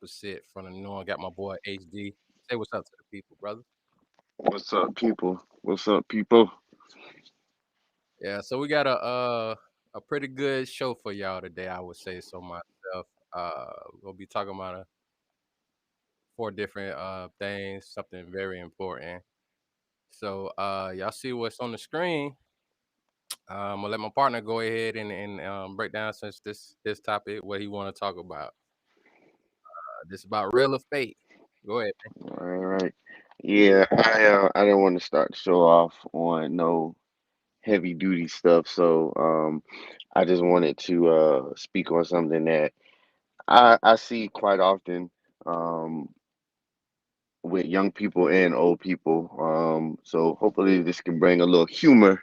opposite from the norm. Got my boy HD. Say what's up to the people, brother. What's up, people? What's up, people? Yeah, so we got a pretty good show for y'all today. I would say so myself. We'll be talking about four different things, something very important. So y'all see what's on the screen. I'm gonna let my partner go ahead and break down since this his topic what he want to talk about. This about real or fake. Go ahead. All right. Yeah, I didn't want to start the show off on no heavy duty stuff, so I just wanted to speak on something that I see quite often um with young people and old people. So hopefully this can bring a little humor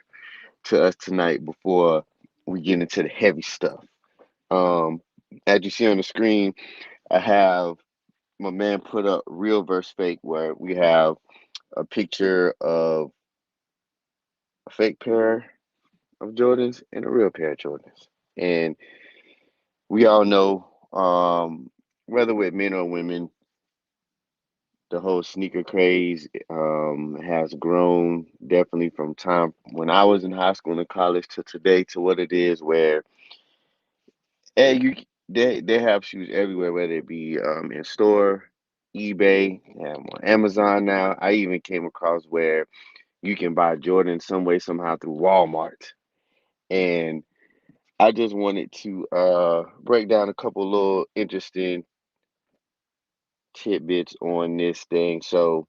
to us tonight before we get into the heavy stuff. Um, as you see on the screen, I have my man put up real versus fake, where we have a picture of a fake pair of Jordans and a real pair of Jordans. And we all know, whether with men or women, the whole sneaker craze has grown definitely from time when I was in high school and college to today to what it is, where you they have shoes everywhere, whether it be in store, eBay, they have 'em on Amazon now. I even came across where you can buy Jordan some way somehow through Walmart. And I just wanted to break down a couple little interesting tidbits on this thing. So,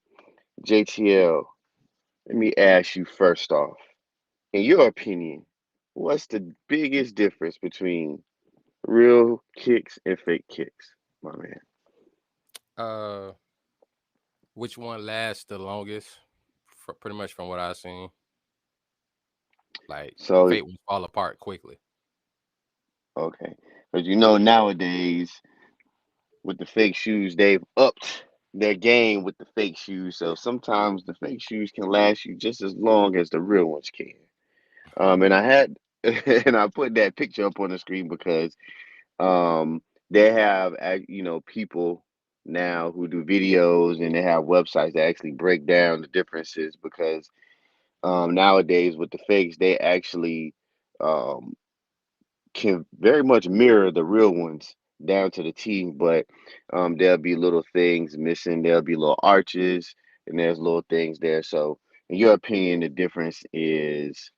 JTL, let me ask you first off, in your opinion, what's the biggest difference between real kicks and fake kicks, my man? Uh, which one lasts the longest? Pretty much from what I've seen, like So, fate will fall apart quickly. okay, because you know nowadays with the fake shoes, they've upped their game with the fake shoes. So sometimes the fake shoes can last you just as long as the real ones can. And I had and I put that picture up on the screen because um they have people now who do videos, and they have websites that actually break down the differences because nowadays with the fakes they actually um can very much mirror the real ones down to the T, but there'll be little things missing. There'll be little arches, and there's little things there. So, in your opinion, the difference is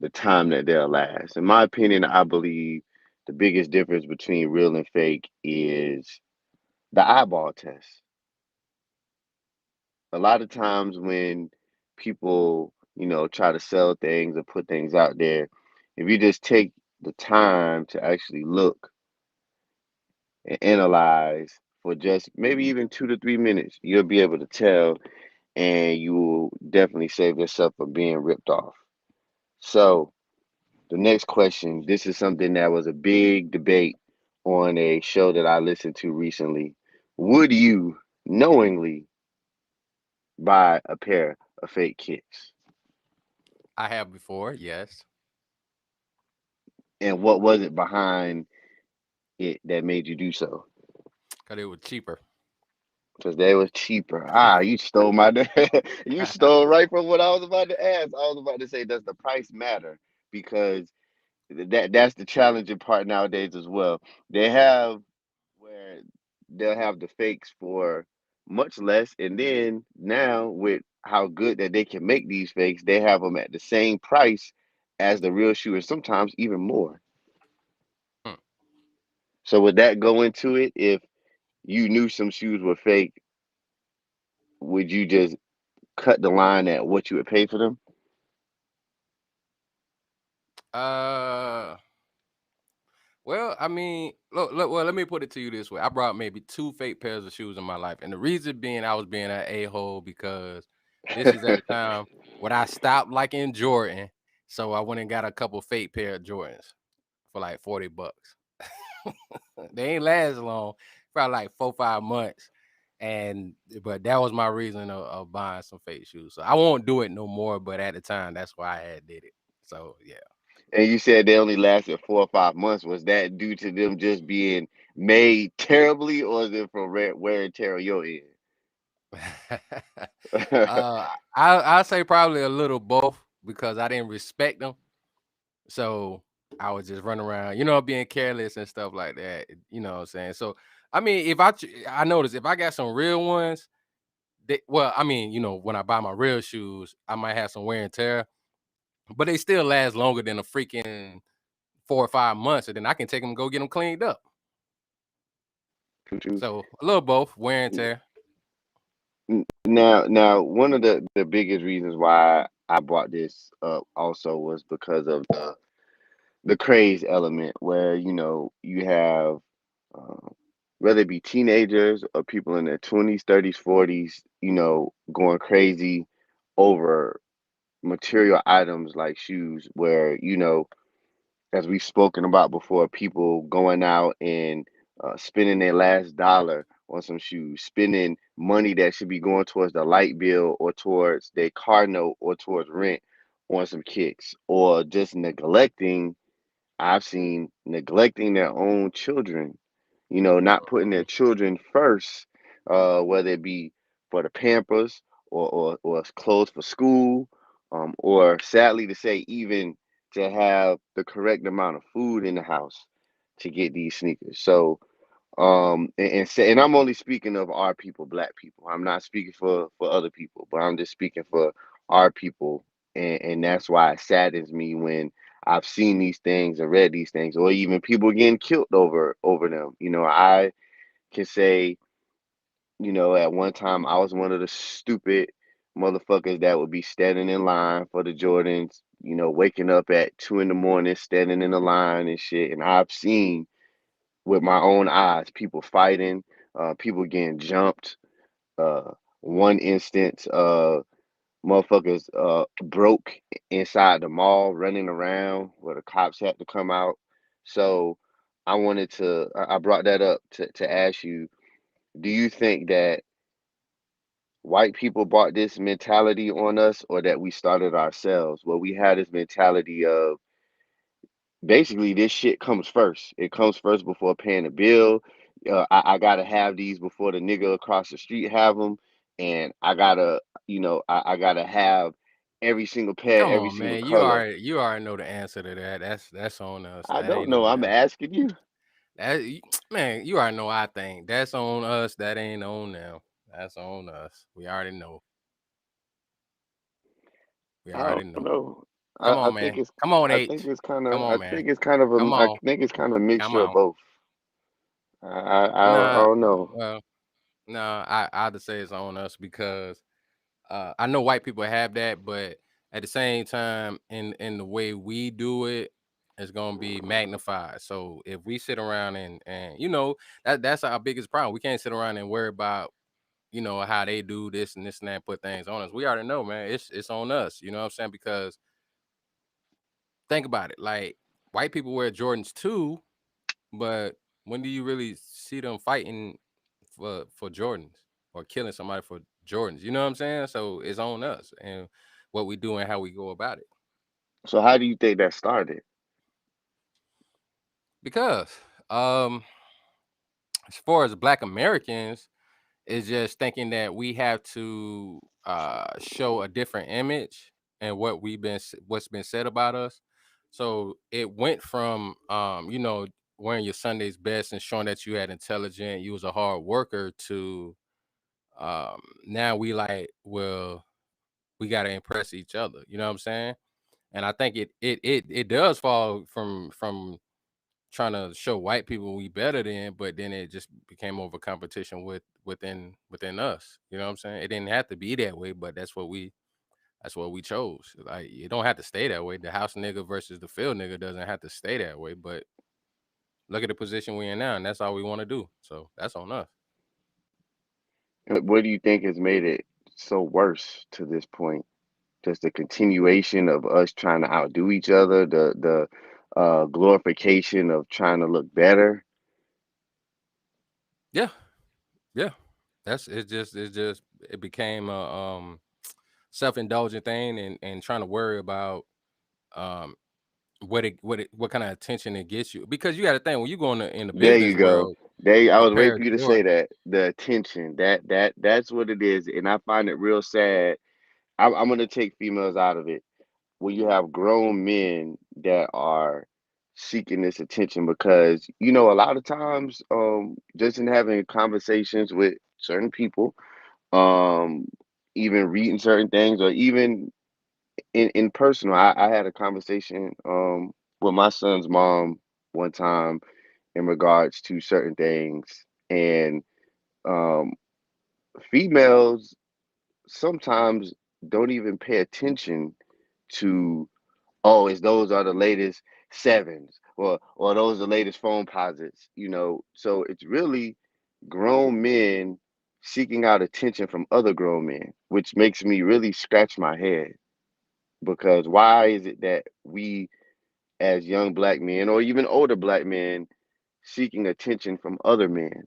the time that they'll last. In my opinion, I believe the biggest difference between real and fake is the eyeball test. A lot of times when people, try to sell things or put things out there, if you just take the time to actually look and analyze for just maybe even 2 to 3 minutes, you'll be able to tell, and you will definitely save yourself from being ripped off. So, the next question, this is something that was a big debate on a show that I listened to recently. Would you knowingly buy a pair of fake kicks? I have before, yes, And what was it behind it that made you do so? because it was cheaper. Because they was cheaper. Ah, you stole my you stole right from what I was about to ask. I was about to say, does the price matter? Because that's the challenging part nowadays as well. They have where they'll have the fakes for much less, and then now with how good that they can make these fakes, they have them at the same price as the real shoe, and sometimes even more. Hmm. So would that go into it? If you knew some shoes were fake, would you just cut the line at what you would pay for them? uh, well, I mean, look, well, let me put it to you this way: I brought maybe two fake pairs of shoes in my life, and the reason being I was being an a hole because this is at the time when I stopped liking Jordan, so I went and got a couple fake pair of Jordans for like $40. They ain't last long, probably like 4 5 months. And but that was my reason of buying some fake shoes. So I won't do it no more. But at the time, that's why I had did it. So yeah. And you said they only lasted 4 or 5 months. Was that due to them just being made terribly, or is it from wear and tear on your end? I say probably a little both because I didn't respect them, so I was just running around, being careless and stuff like that. You know what I'm saying? So I mean, I noticed if I got some real ones, well, I mean, when I buy my real shoes, I might have some wear and tear, but they still last longer than a freaking 4 or 5 months, and then I can take them and go get them cleaned up. True. So a little both wear and Yeah. tear. Now, one of the biggest reasons why I brought this up also was because of the craze element, where you have uh, whether it be teenagers or people in their 20s, 30s, 40s, going crazy over material items like shoes, where as we've spoken about before, people going out and spending their last dollar on some shoes, spending money that should be going towards the light bill or towards their car note or towards rent on some kicks, or just neglecting. I've seen neglecting their own children, not putting their Mhm. children first, whether it be for the Pampers or clothes for school, or sadly to say, even to have the correct amount of food in the house to get these sneakers. So, and I'm only speaking of our people, black people. I'm not speaking for other people, but I'm just speaking for our people, and that's why it saddens me when I've seen these things or read these things, or even people getting killed over them. I can say, at one time I was one of the stupid motherfuckers that would be standing in line for the Jordans, waking up at 2 in the morning, standing in the line and shit. And I've seen with my own eyes people fighting, people getting jumped. Uh, one instance, motherfuckers broke inside the mall running around where the cops had to come out. So I brought that up to ask you, do you think that white people brought this mentality on us, or that we started ourselves, where we had this mentality of basically this shit comes first. It comes first before paying a bill. I gotta have these before the nigga across the street have them, and I gotta have every single pair, Come every on, single man. You color. already you already know the answer to that. That's on us. I That don't ain't know. on I'm them. asking you. Man, you already know I think. That's on us. That ain't on them. That's on us. We already know. We I already don't know. know. Come I on, think man. it's Come on, I think H. it's kind Come of on, I man. think it's kind of a Come I on. think it's kind of a Come mixture of on. both. I Nah. don't know. Well, nah. I'd say it's on us because I know white people have that, but at the same time, in the way we do it, it's gonna be magnified. So if we sit around and that's our biggest problem. We can't sit around and worry about how they do this and this and that, put things on us. We already know, man. It's on us. You know what I'm saying? Because think about it. Like white people wear Jordans too, but when do you really see them fighting for Jordans or killing somebody for Jordans? You know what I'm saying? So it's on us and what we do and how we go about it. So how do you think that started? Because um as far as black Americans, it's just thinking that we have to show a different image and what's been said about us. So it went from wearing your Sunday's best and showing that you had intelligent, you was a hard worker, to now we like, well, we got to impress each other. You know what I'm saying? And I think it does fall from trying to show white people we better than, but then it just became more of a competition within us. You know what I'm saying? It didn't have to be that way, but that's what we chose. Like it don't have to stay that way. The house nigga versus the field nigga doesn't have to stay that way. But look at the position we in now, and that's all we want to do. So that's on us. What do you think has made it so worse to this point? Just the continuation of us trying to outdo each other, the glorification of trying to look better. Yeah, yeah. That's it became a self indulgent thing and trying to worry about um what kind of attention it gets you, because you got to think when you go in the There business you go. world, I a was pair waiting of for you to say Jordan. that. The attention. That's what it is. And I find it real sad. I'm gonna take females out of it. When you have grown men that are seeking this attention, because a lot of times, just in having conversations with certain people, um even reading certain things, or even in personal, I had a conversation with my son's mom one time in regards to certain things. And um females sometimes don't even pay attention to, oh, it's those are the latest sevens, or those are the latest phone posits, so it's really grown men seeking out attention from other grown men, which makes me really scratch my head. Because why is it that we, as young black men or even older black men, seeking attention from other men?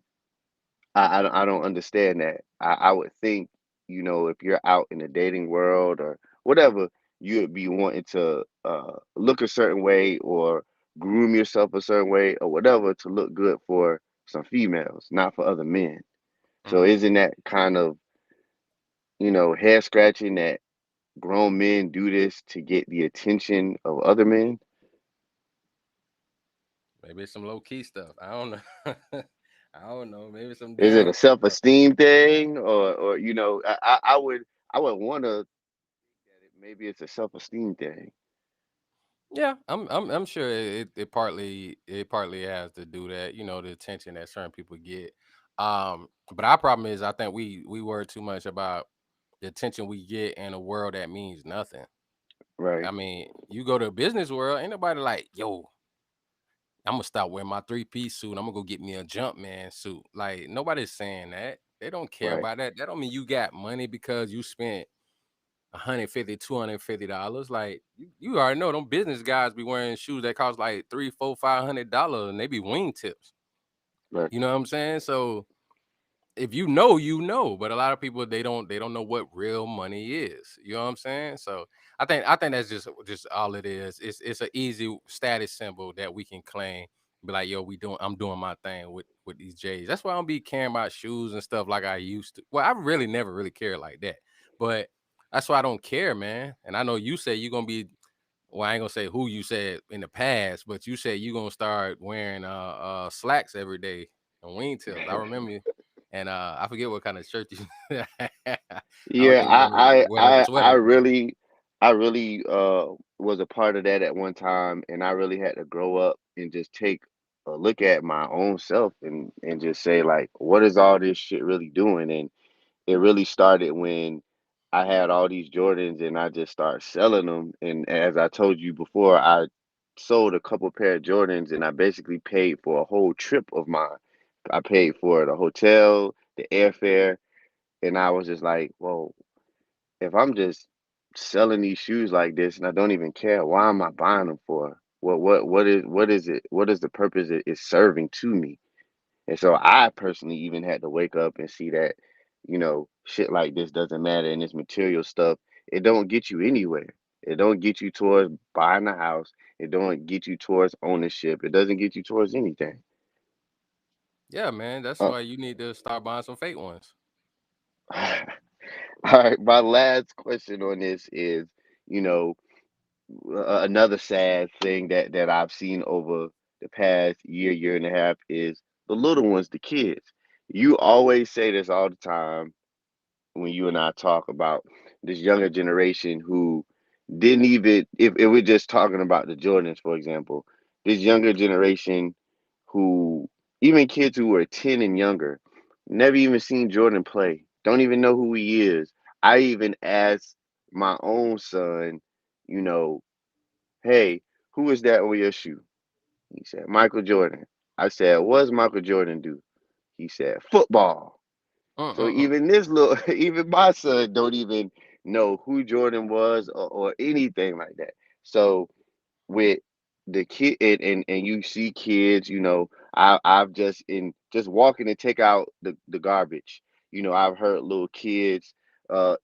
I don't understand that. I would think, if you're out in the dating world or whatever, you would be wanting to look a certain way, or groom yourself a certain way, or whatever, to look good for some females, not for other men. So Hmm. isn't that kind of, head scratching that grown men do this to get the attention of other men? Maybe it's some low key stuff. I don't know. I don't know. Maybe some Is it down a low stuff. self-esteem thing, or I would want to think that maybe it's a self-esteem thing. Yeah, I'm sure it partly has to do that. The attention that certain people get. But our problem is, I think we worry too much about the attention we get in a world that means nothing. Right, I mean, you go to a business world, ain't nobody like, yo, I'm gonna stop wearing my 3-piece suit. I'm gonna go get me a Jumpman suit. Like, nobody's saying that. They don't care right, about that. That don't mean you got money because you spent 150, $250. Like, you already know them business guys be wearing shoes that cost like three, four, $500, and they be wingtips. right. You know what I'm saying? So if you know, you know. But a lot of people, they don't know what real money is. You know what I'm saying? So I think that's just all it is. It's an easy status symbol that we can claim. Be like, yo, I'm doing my thing with these J's. That's why I don't be caring about shoes and stuff like I used to. Well, I really never really cared like that. But that's why I don't care, man. And I know you say you're gonna be, well, I ain't gonna say who you said in the past, but you said you gonna start wearing slacks every day and wingtips. I remember you. And I forget what kind of shirt you I don't Yeah, think you want to wear a I sweater though. really was a part of that at one time, and I really had to grow up and just take a look at my own self, and just say, like, what is all this shit really doing? And it really started when I had all these Jordans and I just started selling them. And as I told you before, I sold a couple pair of Jordans, and I basically paid for a whole trip of mine. I paid for the hotel, the airfare, and I was just like, whoa, if I'm just selling these shoes like this and I don't even care, why am I buying them for? What is it? What is the purpose it is serving to me? And so I personally even had to wake up and see that, shit like this doesn't matter, and this material stuff, it don't get you anywhere. It don't get you towards buying a house. It don't get you towards ownership. It doesn't get you towards anything. Yeah, man. That's Uh, why you need to start buying some fake ones. all right, my last question on this is, you know, another sad thing that I've seen over the past year and a half is the little ones, the kids. You always say this all the time when you and I talk about this younger generation who didn't even, if we're just talking about the Jordans, for example, this younger generation who, even kids who are 10 and younger, never even seen Jordan play, don't even know who he is. I even asked my own son, you know, hey, who is that on your shoe? He said, Michael Jordan. I said, what does Michael Jordan do? He said, football. So Mm-mm-mm. even this little, even my son don't even know who Jordan was, or anything like that. So with the kid, and you see kids, I've just walking to take out the garbage. I've heard little kids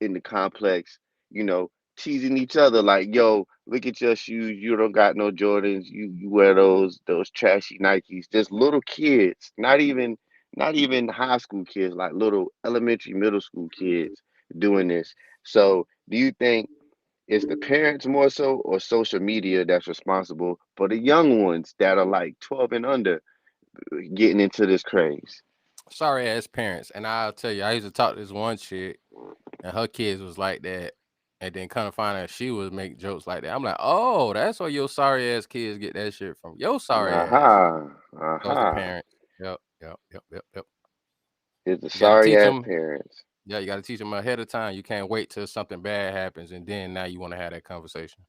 in the complex, you know, teasing each other like, "Yo, look at your shoes. You don't got no Jordans. You wear those trashy Nikes." Just little kids, not even high school kids, like little elementary, middle school kids doing this. So, do you think it's the parents more so or social media that's responsible for the young ones that are like 12 and under getting into this craze? Sorry ass parents. And I'll tell you, I used to talk to this one chick, and her kids was like that. And then kind of find out she was make jokes like that. I'm like, oh, that's where your sorry ass kids get that shit from. Your sorry ass. Aha, So it's the aha. parents. Yep, yep, yep, yep, yep. It's the You got to sorry teach ass them. parents. Yeah, you got to teach them ahead of time. You can't wait till something bad happens and then now you want to have that conversation.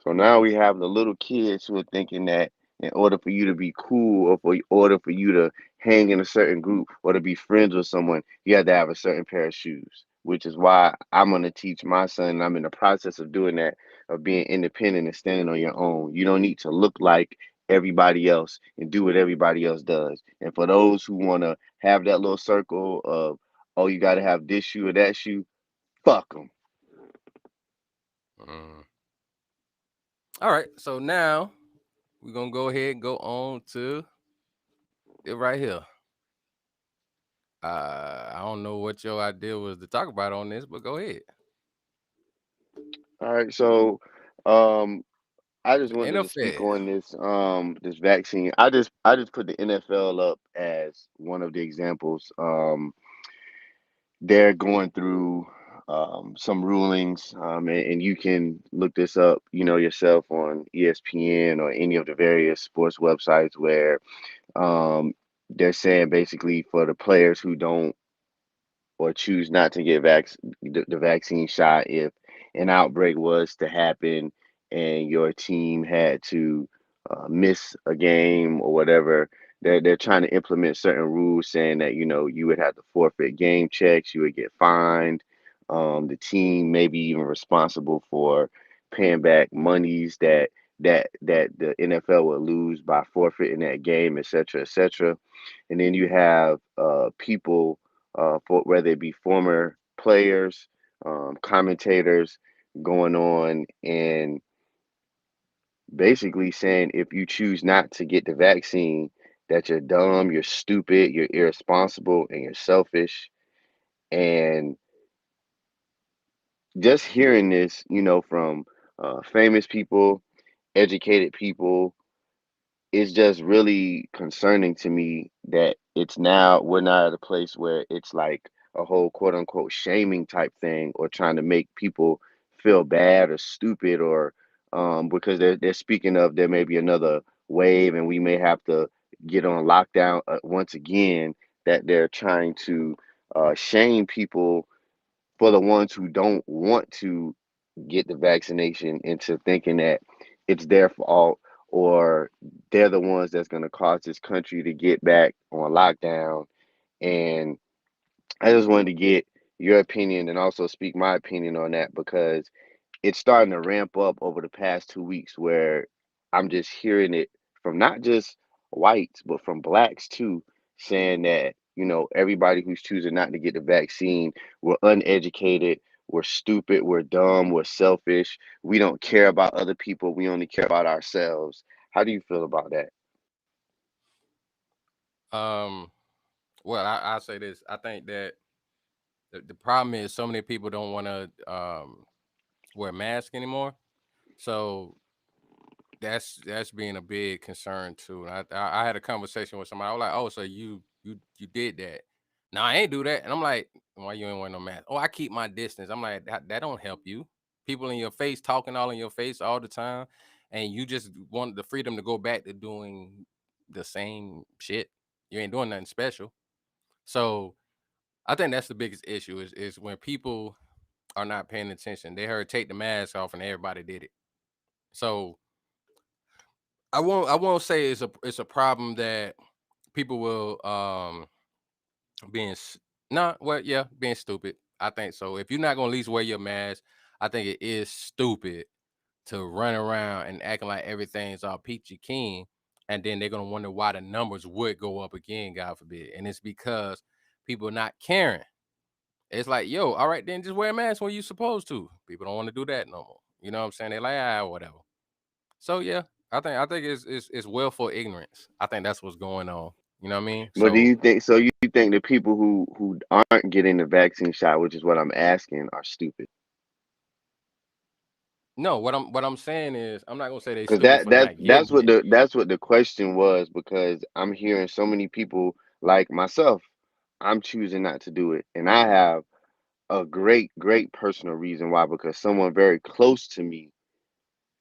So now we have the little kids who are thinking that in order for you to be cool or for order for you to hang in a certain group or to be friends with someone, you have to have a certain pair of shoes. Which is why I'm gonna teach my son, and I'm in the process of doing that, of being independent and standing on your own. You don't need to look like everybody else and do what everybody else does. And for those who wanna have that little circle of, oh, you gotta have this shoe or that shoe, fuck them. Mm. All right. So now we're going to go ahead and go on to it right here. I don't know what your idea was to talk about on this, but go ahead. All right, so um I just wanted to speak NFL. on this vaccine. I just put the NFL up as one of the examples. They're going through some rulings, and you can look this up, yourself on ESPN or any of the various sports websites where they're saying basically for the players who don't or choose not to get the vaccine shot if an outbreak was to happen and your team had to miss a game or whatever. They're trying to implement certain rules saying that you would have to forfeit game checks, you would get fined. The team may be even responsible for paying back monies that the NFL would lose by forfeiting that game, et cetera, et cetera. And then you have people, for whether it be former players, commentators, going on and basically saying if you choose not to get the vaccine, that you're dumb, you're stupid, you're irresponsible, and you're selfish. And just hearing this, from famous people, educated people, it's just really concerning to me that we're not at a place where it's like a whole quote unquote shaming type thing or trying to make people feel bad or stupid or because they're speaking of there may be another wave and we may have to get on lockdown once again, that they're trying to shame people for the ones who don't want to get the vaccination into thinking that it's their fault or they're the ones that's going to cause this country to get back on lockdown. And I just wanted to get your opinion and also speak my opinion on that because it's starting to ramp up over the past 2 weeks where I'm just hearing it from not just whites, but from blacks too, saying that, everybody who's choosing not to get the vaccine, we're uneducated, we're stupid, we're dumb, we're selfish, we don't care about other people, we only care about ourselves. How do you feel about that? Um, well, I'll say this. I think that the problem is so many people don't want to wear masks anymore. So that's being a big concern too. And I had a conversation with somebody. I was like, "Oh, so you did that?" No, I ain't do that. And I'm like, "Why you ain't wearing no mask?" "Oh, I keep my distance." I'm like, that don't help you. People in your face talking all in your face all the time, and you just want the freedom to go back to doing the same shit. You ain't doing nothing special. So I think that's the biggest issue is when people are not paying attention. They heard take the mask off and everybody did it. So I won't say it's a problem that people will being not well yeah being stupid. I think so. If you're not gonna at least wear your mask, I think it is stupid to run around and acting like everything's all peachy keen, and then they're gonna wonder why the numbers would go up again, God forbid. And it's because people are not caring. It's like, yo, all right, then just wear a mask when you supposed to. People don't want to do that no more. You know what I'm saying? They like, whatever. So yeah, I think it's willful ignorance. I think that's what's going on. You know what I mean? But do So you think so? You think the people who aren't getting the vaccine shot, which is what I'm asking, are stupid? no, what I'm saying is I'm not gonna say they Because stupid for not that's getting what it. the question was. Because I'm hearing so many people like myself. I'm choosing not to do it, and I have a great personal reason why. Because someone very close to me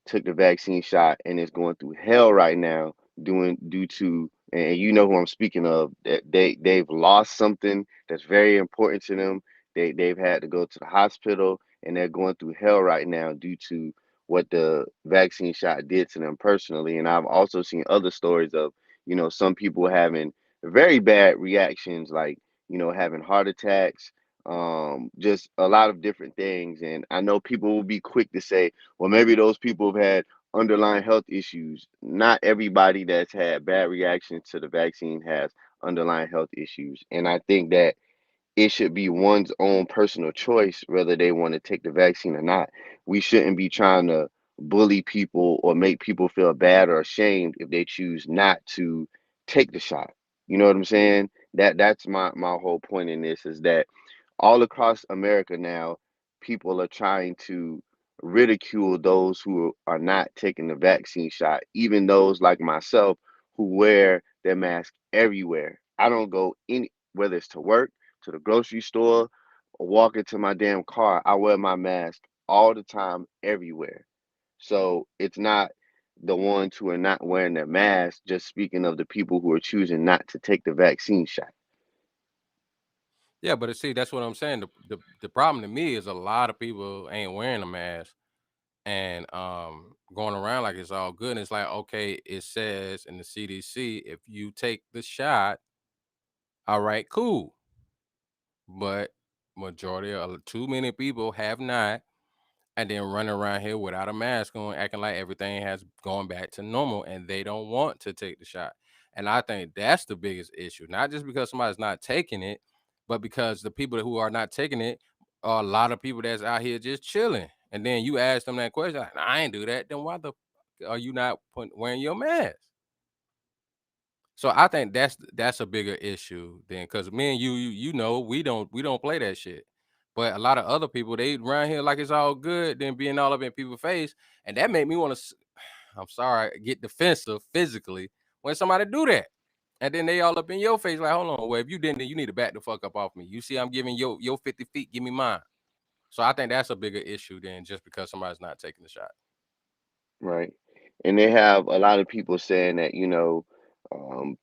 took the vaccine shot and is going through hell right now doing due to, and you know who I'm speaking of, that they've lost something that's very important to them. They've had to go to the hospital and they're going through hell right now due to what the vaccine shot did to them personally. And I've also seen other stories of, some people having very bad reactions, like, having heart attacks, just a lot of different things. And I know people will be quick to say, well, maybe those people have had underlying health issues. Not everybody that's had bad reactions to the vaccine has underlying health issues. And I think that it should be one's own personal choice whether they want to take the vaccine or not. We shouldn't be trying to bully people or make people feel bad or ashamed if they choose not to take the shot. You know what I'm saying? That's my whole point in this, is that all across America now, people are trying to ridicule those who are not taking the vaccine shot, even those like myself who wear their mask everywhere. I don't go any, whether it's to work, to the grocery store, or walk into my damn car. I wear my mask all the time, everywhere. So it's not the ones who are not wearing their mask, just speaking of the people who are choosing not to take the vaccine shot. Yeah, but see, that's what I'm saying. The problem to me is a lot of people ain't wearing a mask and going around like it's all good. And it's like, okay, it says in the CDC, if you take the shot, all right, cool. But majority of too many people have not, and then running around here without a mask on, acting like everything has gone back to normal, and they don't want to take the shot. And I think that's the biggest issue. Not just because somebody's not taking it, but because the people who are not taking it are a lot of people that's out here just chilling. And then you ask them that question, like, "Nah, I ain't do that." Then why the are you not wearing your mask? So I think that's a bigger issue than because me and you know we don't play that shit. But a lot of other people they around here like it's all good, then being all up in people's face, and that made me want to. I'm sorry, get defensive physically when somebody do that, and then they all up in your face like, hold on, well if you didn't, then you need to back the fuck up off me. You see, I'm giving your 50 feet, give me mine. So I think that's a bigger issue than just because somebody's not taking the shot. Right. And they have a lot of people saying that,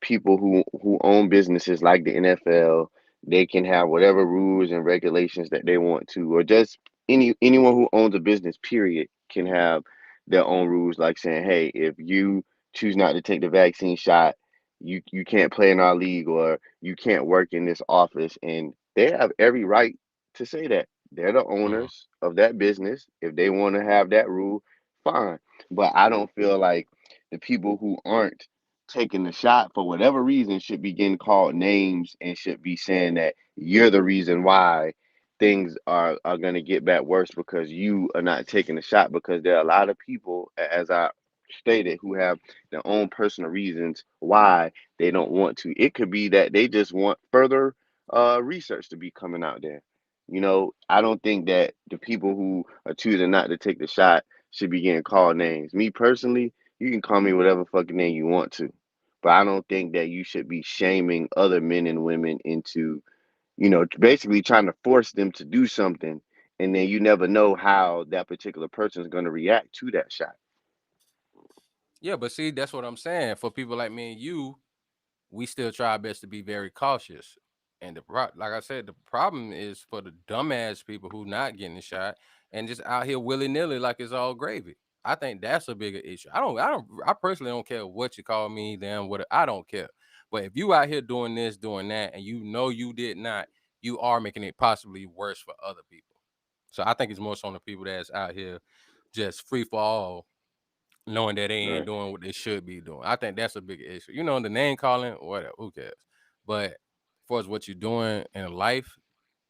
people who own businesses like the NFL, they can have whatever rules and regulations that they want to, or just anyone who owns a business, period, can have their own rules, like saying, hey, if you choose not to take the vaccine shot, you can't play in our league or you can't work in this office. And they have every right to say that. They're the Mhm. owners of that business. If they want to have that rule, fine. But I don't feel like the people who aren't taking the shot for whatever reason should be getting called names and should be saying that you're the reason why things are going to get back worse because you are not taking the shot, because there are a lot of people, as I stated, who have their own personal reasons why they don't want to. It could be that they just want further research to be coming out there. I don't think that the people who are choosing not to take the shot should be getting called names. Me personally, you can call me whatever fucking name you want to, but I don't think that you should be shaming other men and women into, basically trying to force them to do something, and then you never know how that particular person is going to react to that shot. Yeah, but see, that's what I'm saying. For people like me and you, we still try our best to be very cautious. And like I said, the problem is for the dumbass people who not getting the shot and just out here willy nilly like it's all gravy. I think that's a bigger issue. I personally don't care what you call me, damn what I don't care. But if you out here doing this, doing that, and you know you did not, you are making it possibly worse for other people. So I think it's more so on the people that's out here just free for all, knowing that they ain't Right. doing what they should be doing. I think that's a big issue. You know, the name calling, whatever, who cares? But as far as what you're doing in life,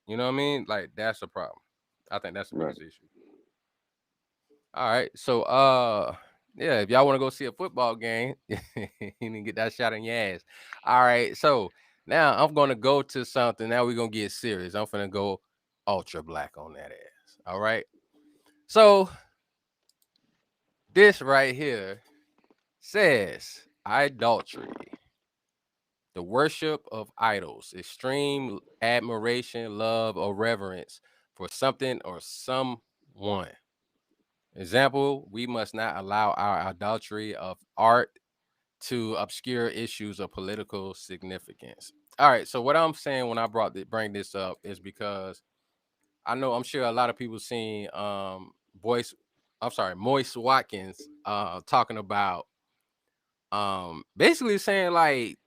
You know what I mean? Like that's a problem. I think that's the Right. biggest issue. All right. So yeah, if y'all want to go see a football game, you need to get that shot in your ass. All right. So now I'm gonna go to something. Now we're gonna get serious. I'm gonna go ultra black on that ass. All right. So this right here says idolatry, the worship of idols, extreme admiration, love, or reverence for something or someone. Example, we must not allow our idolatry of art to obscure issues of political significance. All right, so what I'm saying when I bring this up is because I know I'm sure a lot of people seen voice I'm sorry, Moise Watkins talking about basically saying like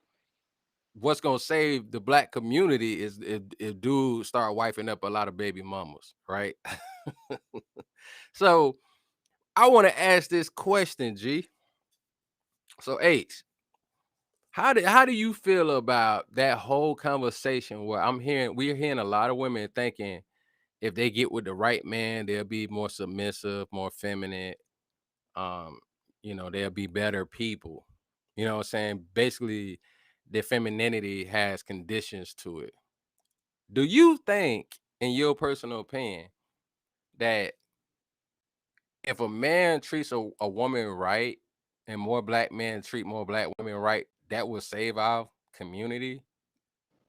what's gonna save the black community is if dudes start wifing up a lot of baby mamas, right? So I want to ask this question, G. So H, how do you feel about that whole conversation where we're hearing a lot of women thinking if they get with the right man, they'll be more submissive, more feminine, um, they'll be better people. You know what I'm saying? Basically, their femininity has conditions to it. Do you think, in your personal opinion, that if a man treats a woman right and more black men treat more black women right, that will save our community?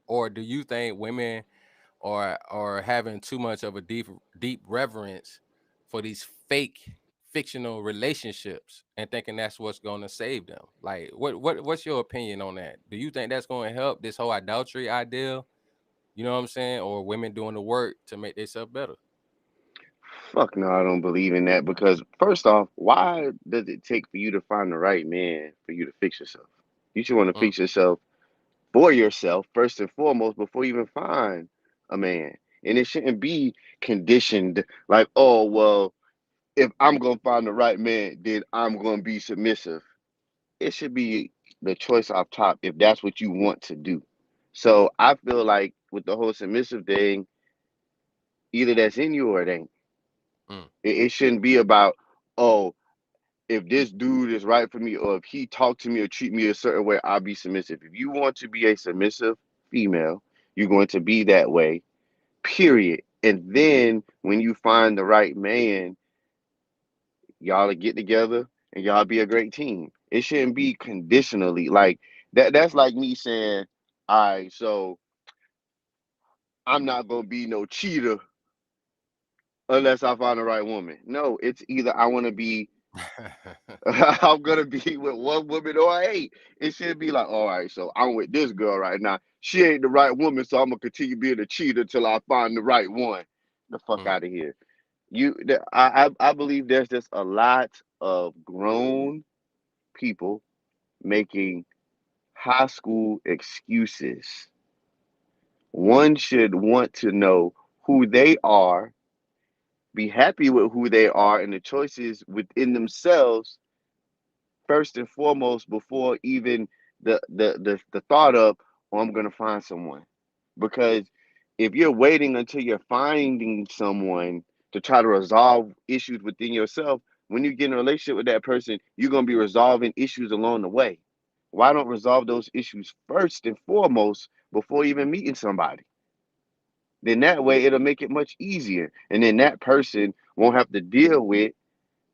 Or do you think women are having too much of a deep reverence for these fake fictional relationships and thinking that's what's going to save them? Like what's your opinion on that? Do you think that's going to help this whole adultery ideal? You know what I'm saying? Or women doing the work to make themselves better? Fuck no, I don't believe in that because first off, why does it take for you to find the right man for you to fix yourself? You should want to Mm, fix yourself for yourself first and foremost before you even find a man. And it shouldn't be conditioned like, oh well, if I'm gonna find the right man, then I'm gonna be submissive. It should be the choice off top if that's what you want to do. So I feel like with the whole submissive thing, either that's in you or it ain't. mm, It shouldn't be about, oh, if this dude is right for me or if he talk to me or treat me a certain way, I'll be submissive. If you want to be a submissive female, you're going to be that way, period. And then when you find the right man, y'all will get together and y'all be a great team. It shouldn't be conditionally like that. That's like me saying, all right, so I'm not gonna be no cheater unless I find the right woman. No, it's either I want to be I'm gonna be with one woman or I ain't. It should be like, all right, so I'm with this girl right now. She ain't the right woman, so I'm gonna continue being a cheater till I find the right one. The fuck mm. out of here. I believe there's just a lot of grown people making high school excuses. One should want to know who they are, be happy with who they are and the choices within themselves first and foremost before even the thought of, oh, I'm gonna find someone. Because if you're waiting until you're finding someone to try to resolve issues within yourself, when you get in a relationship with that person, you're gonna be resolving issues along the way. Why don't resolve those issues first and foremost before even meeting somebody? Then that way it'll make it much easier. And then that person won't have to deal with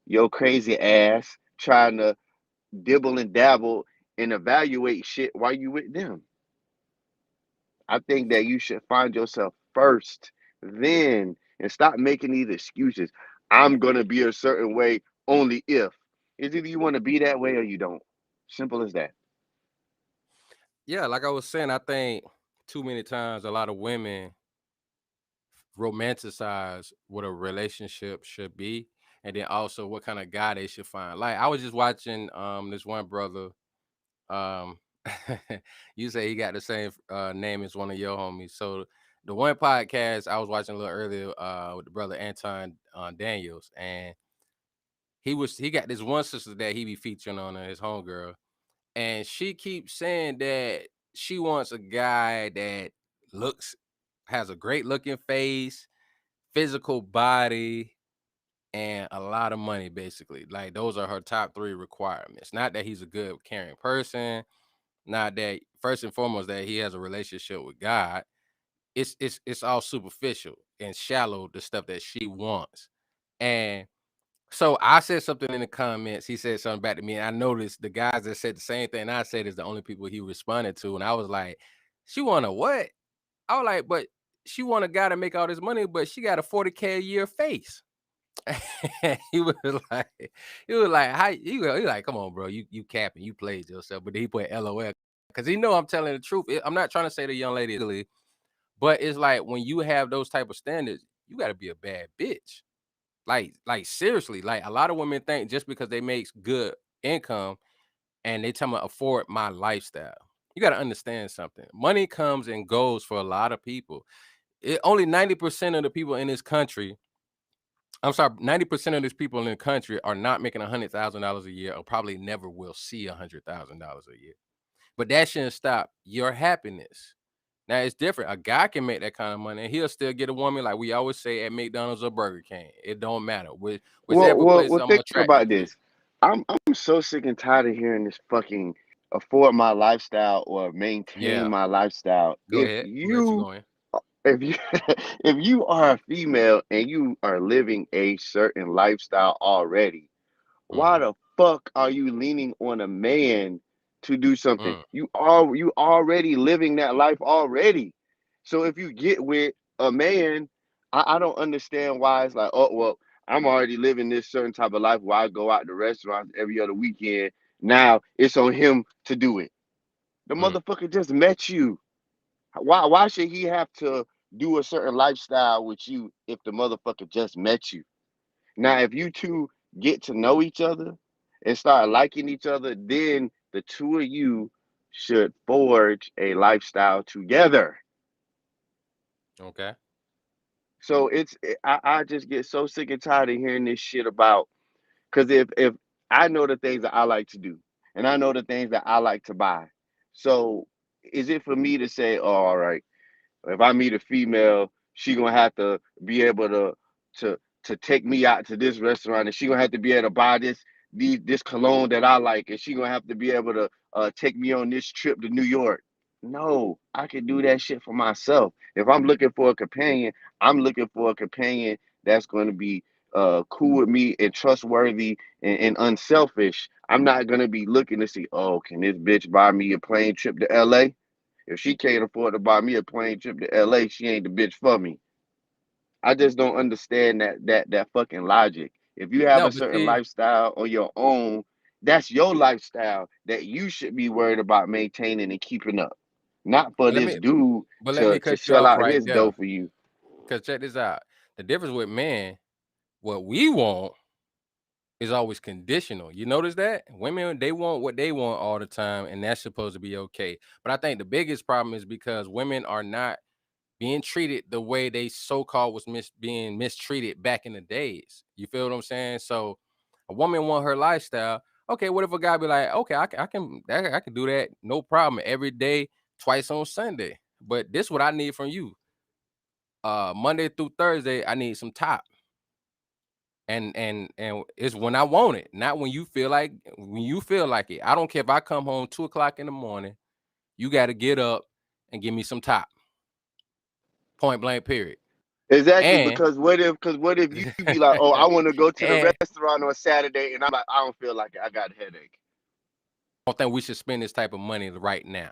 your crazy ass trying to dibble and dabble and evaluate shit while you with them. I think that you should find yourself first, then, and stop making these excuses. I'm gonna be a certain way only if. It's either you want to be that way or you don't. Simple as that. Yeah, like I was saying, I think too many times a lot of women romanticize what a relationship should be and then also what kind of guy they should find. Like I was just watching this one brother. um you say he got the same name as one of your homies. So the one podcast I was watching a little earlier with the brother Anton Daniels, and he got this one sister that he be featuring on his homegirl, and she keeps saying that she wants a guy that looks has a great looking face, physical body, and a lot of money, basically. Like those are her top three requirements. Not that he's a good caring person, not that first and foremost that he has a relationship with God. It's all superficial and shallow, the stuff that she wants. And so I said something in the comments. He said something back to me. And I noticed the guys that said the same thing I said is the only people he responded to. And I was like, she want a what? I was like, but she want a guy to make all this money, but she got a 40K a year face. he was like, how he like, come on, bro, you capping, you played yourself. But then he put LOL because he know I'm telling the truth. I'm not trying to say the young lady is ugly, but it's like when you have those type of standards, you got to be a bad bitch. Like seriously, like a lot of women think just because they make good income and they tell me afford my lifestyle. You got to understand something. Money comes and goes for a lot of people. Only 90% of the people in this country, I'm sorry, 90% of these people in the country are not making $100,000 a year or probably never will see $100,000 a year. But that shouldn't stop your happiness. Now it's different. A guy can make that kind of money and he'll still get a woman like we always say at McDonald's or Burger King. It don't matter. Well, Whichever well, place well. I'm Think attracted about to. this. I'm so sick and tired of hearing this fucking afford my lifestyle or maintain Yeah. my lifestyle. Go ahead. We'll let you go in. If you if you are a female and you are living a certain lifestyle already, why Mm-hmm. the fuck are you leaning on a man to do something? Mm, You already living that life already. So if you get with a man, I don't understand why it's like, oh well, I'm already living this certain type of life where I go out to restaurants every other weekend. Now it's on him to do it. The mm. motherfucker just met you. Why should he have to do a certain lifestyle with you if the motherfucker just met you? Now, if you two get to know each other and start liking each other, then the two of you should forge a lifestyle together. Okay. So I just get so sick and tired of hearing this shit about because if I know the things that I like to do and I know the things that I like to buy, so is it for me to say, oh, all right, if I meet a female, she gonna have to be able to take me out to this restaurant, and she gonna have to be able to buy this cologne that I like, and she gonna have to be able to take me on this trip to New York. No, I can do that shit for myself. If I'm looking for a companion, I'm looking for a companion that's going to be cool with me and trustworthy and unselfish. I'm not gonna be looking to see, oh, can this bitch buy me a plane trip to LA? If she can't afford to buy me a plane trip to LA, she ain't the bitch for me. I just don't understand that fucking logic. If you have No, a but certain see, lifestyle on your own, that's your lifestyle that you should be worried about maintaining and keeping up. Not for but let this me dude to cut you shell off out right his there. dough for you. Cause check this out. The difference with men, what we want is always conditional. You notice that? Women, they want what they want all the time, and that's supposed to be okay. But I think the biggest problem is because women are not being treated the way they so-called was being mistreated back in the days. You feel what I'm saying? So a woman want her lifestyle. Okay, what if a guy be like, okay, I can do that, no problem, every day, twice on Sunday. But this what I need from you. Monday through Thursday, I need some top. And it's when I want it, not when you feel like it. I don't care if I come home 2 o'clock in the morning. You got to get up and give me some top. Point blank. Period. Exactly, And because what if you be like, oh, I want to go to the and restaurant on Saturday, and I'm like, I don't feel like it. I got a headache. I don't think we should spend this type of money right now.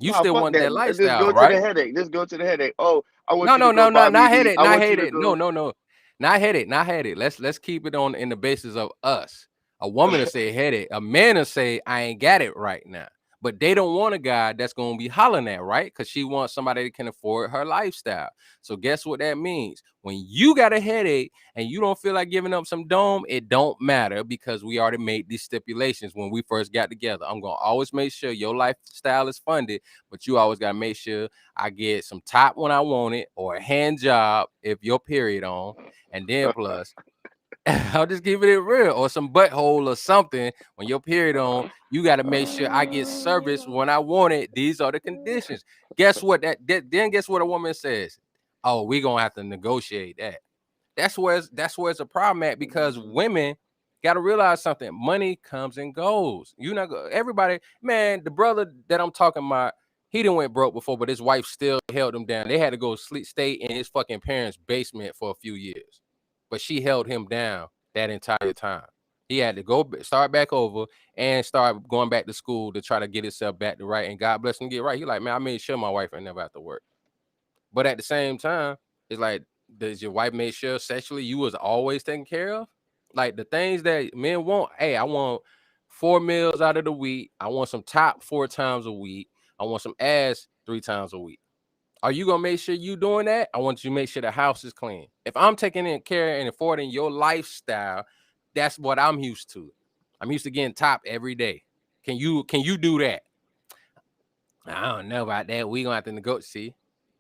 You No, still fuck want that. that Just lifestyle, go to the right? headache. Just go to the headache. Oh, I want No, you to no, go no, no, buy me not the. headed, I not want you to headed. No, go. no, no, not headed, not headed. Let's keep it on in the basis of us. A woman will say headed. A man will say I ain't got it right now. But they don't want a guy that's gonna be hollering at, right? Because she wants somebody that can afford her lifestyle. So guess what that means? When you got a headache and you don't feel like giving up some dome, it don't matter because we already made these stipulations when we first got together. I'm gonna always make sure your lifestyle is funded, but you always gotta make sure I get some top when I want it, or a hand job if your period on, and then plus. I'll just keep it real, or some butthole or something. When your period on, you got to make sure I get service when I want it. These are the conditions. Guess what? Then guess what a woman says? Oh, we gonna have to negotiate that. That's where it's a problem at, because women got to realize something. Money comes and goes. You not everybody, man. The brother that I'm talking about, he didn't went broke before, but his wife still held him down. They had to go stay in his fucking parents' basement for a few years, but she held him down that entire time. He had to start back over and start going back to school to try to get himself back to right. And God bless him get right. He like, man, I made sure my wife ain't never have to work. But at the same time, it's like, does your wife make sure sexually you was always taken care of? Like the things that men want. Hey, I want 4 meals out of the week. I want some top 4 times a week. I want some ass 3 times a week. Are you gonna make sure you doing that? I want you to make sure the house is clean. If I'm taking in care and affording your lifestyle, that's what I'm used to. I'm used to getting top every day. Can you do that? I don't know about that. We gonna have to negotiate. See,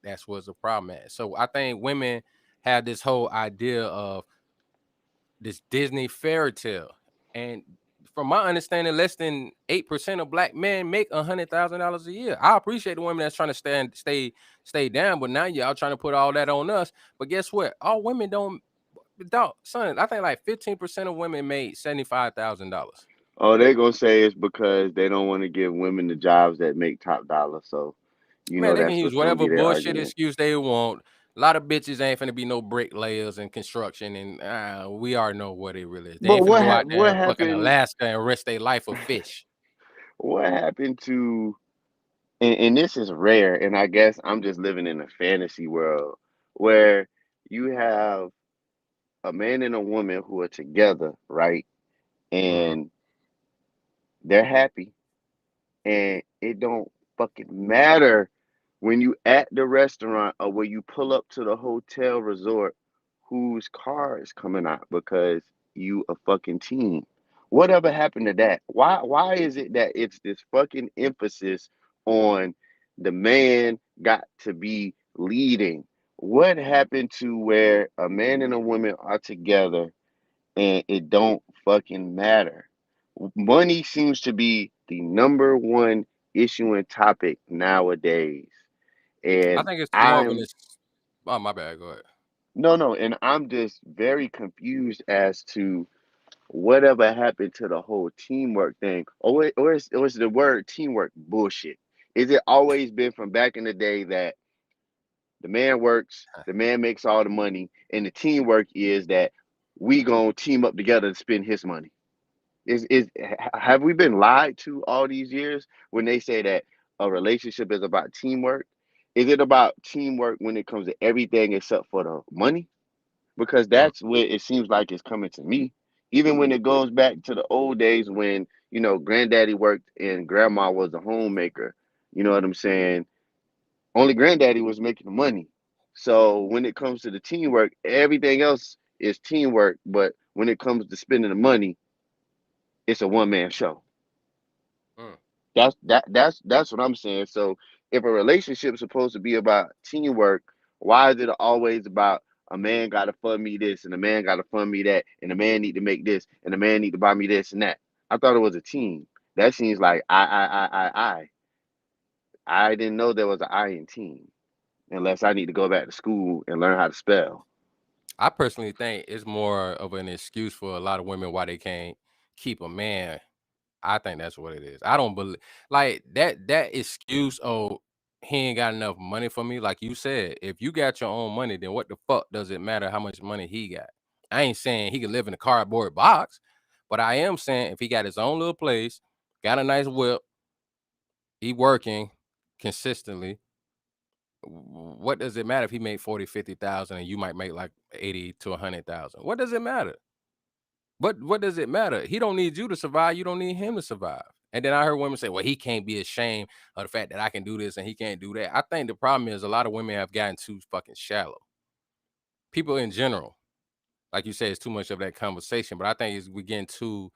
that's what's the problem at. So I think women have this whole idea of this Disney fairy tale, and from my understanding, less than 8% of black men make $100,000 a year. I appreciate the women that's trying to stay down, but now y'all trying to put all that on us. But guess what? All women don't. Dog, son, I think like 15% of women made $75,000. Oh, they gonna say it's because they don't want to give women the jobs that make top dollar. So, Man, they can that's use what's gonna whatever be their bullshit argument. excuse they want. A lot of bitches ain't finna be no bricklayers and construction, and we already know what it really is. They But ain't finna go out there what and fucking happened? Alaska and risk their life for fish. What happened to? And this is rare. And I guess I'm just living in a fantasy world where you have a man and a woman who are together, right? Mhm. And they're happy, and it don't fucking matter when you at the restaurant or when you pull up to the hotel resort whose car is coming out because you a fucking team. Whatever happened to that? Why is it that it's this fucking emphasis on the man got to be leading? What happened to where a man and a woman are together and it don't fucking matter? Money seems to be the number one issue and topic nowadays. I And think it's more of an. I'm Oh, my bad. Go ahead. no, and I'm just very confused as to whatever happened to the whole teamwork thing. Or is the word teamwork bullshit? Is it always been from back in the day that the man works, the man makes all the money, and the teamwork is that we gonna team up together to spend his money? Have we been lied to all these years when they say that a relationship is about teamwork? Is it about teamwork when it comes to everything except for the money? Because Mm. that's what it seems like it's coming to me. Even when it goes back to the old days when, granddaddy worked and grandma was the homemaker. You know what I'm saying? Only granddaddy was making the money. So when it comes to the teamwork, everything else is teamwork. But when it comes to spending the money, it's a one man show. Mm. That's what I'm saying. So if a relationship is supposed to be about teamwork, why is it always about a man gotta fund me this and a man gotta fund me that and a man need to make this and a man need to buy me this and that? I thought it was a team. That seems like I. I didn't know there was an I in team unless I need to go back to school and learn how to spell. I personally think it's more of an excuse for a lot of women why they can't keep a man. I think that's what it is. I don't believe like that excuse. Oh, he ain't got enough money for me. Like you said, if you got your own money, then what the fuck does it matter how much money he got? I ain't saying he can live in a cardboard box, but I am saying if he got his own little place, got a nice whip, he working consistently. What does it matter if he made 40, 50,000 and you might make like 80 to 100,000? What does it matter? What does it matter? He don't need you to survive. You don't need him to survive. And then I heard women say, well, he can't be ashamed of the fact that I can do this and he can't do that. I think the problem is a lot of women have gotten too fucking shallow. People in general, like you said, it's too much of that conversation. But I think we getting too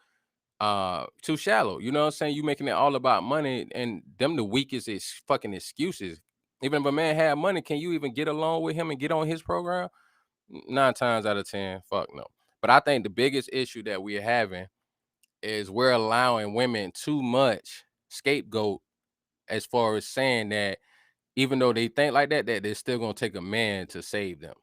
shallow. You know what I'm saying? You making it all about money and them the weakest is fucking excuses. Even if a man had money, can you even get along with him and get on his program? 9 times out of 10, fuck no. But I think the biggest issue that we're having is we're allowing women too much scapegoat as far as saying that even though they think like that, that they're still gonna take a man to save them.